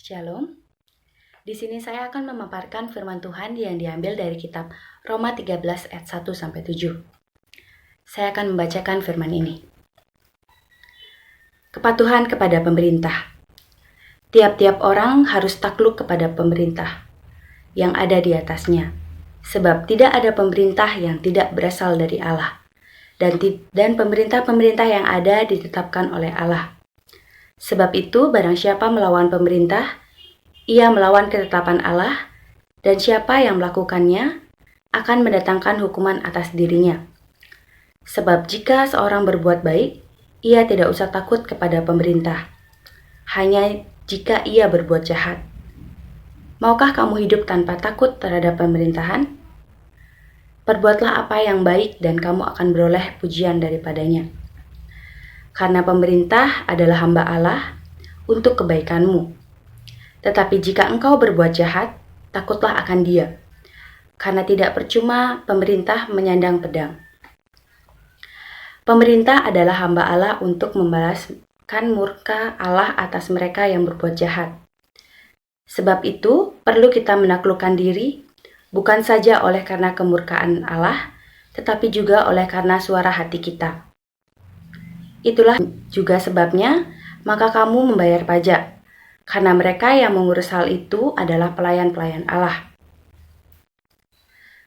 Shalom. Di sini saya akan memaparkan firman Tuhan yang diambil dari kitab Roma 13 ayat 1 sampai 7. Saya akan membacakan firman ini. Kepatuhan kepada pemerintah. Tiap-tiap orang harus takluk kepada pemerintah yang ada di atasnya, sebab tidak ada pemerintah yang tidak berasal dari Allah, dan pemerintah-pemerintah yang ada ditetapkan oleh Allah. Sebab itu, barang siapa melawan pemerintah, ia melawan ketetapan Allah, dan siapa yang melakukannya akan mendatangkan hukuman atas dirinya. Sebab jika seorang berbuat baik, ia tidak usah takut kepada pemerintah, hanya jika ia berbuat jahat. Maukah kamu hidup tanpa takut terhadap pemerintahan? Perbuatlah apa yang baik dan kamu akan beroleh pujian daripadanya. Karena pemerintah adalah hamba Allah untuk kebaikanmu. Tetapi jika engkau berbuat jahat, takutlah akan Dia, karena tidak percuma pemerintah menyandang pedang. Pemerintah adalah hamba Allah untuk membalaskan murka Allah atas mereka yang berbuat jahat. Sebab itu, perlu kita menaklukkan diri, bukan saja oleh karena kemurkaan Allah, tetapi juga oleh karena suara hati kita. Itulah juga sebabnya, maka kamu membayar pajak, karena mereka yang mengurus hal itu adalah pelayan-pelayan Allah.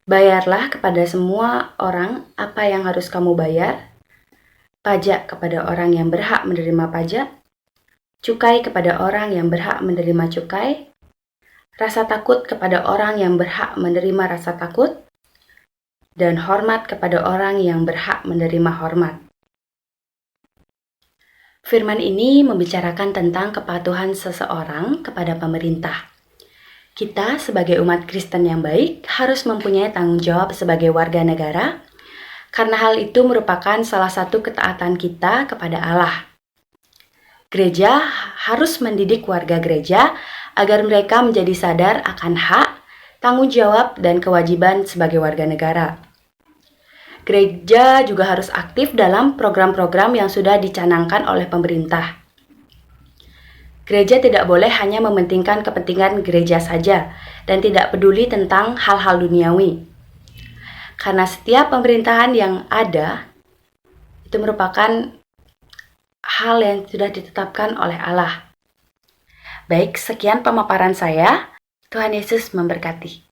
Bayarlah kepada semua orang apa yang harus kamu bayar, pajak kepada orang yang berhak menerima pajak, cukai kepada orang yang berhak menerima cukai, rasa takut kepada orang yang berhak menerima rasa takut, dan hormat kepada orang yang berhak menerima hormat. Firman ini membicarakan tentang kepatuhan seseorang kepada pemerintah. Kita sebagai umat Kristen yang baik harus mempunyai tanggung jawab sebagai warga negara, karena hal itu merupakan salah satu ketaatan kita kepada Allah. Gereja harus mendidik warga gereja agar mereka menjadi sadar akan hak, tanggung jawab, dan kewajiban sebagai warga negara. Gereja juga harus aktif dalam program-program yang sudah dicanangkan oleh pemerintah. Gereja tidak boleh hanya mementingkan kepentingan gereja saja dan tidak peduli tentang hal-hal duniawi. Karena setiap pemerintahan yang ada itu merupakan hal yang sudah ditetapkan oleh Allah. Baik, sekian pemaparan saya. Tuhan Yesus memberkati.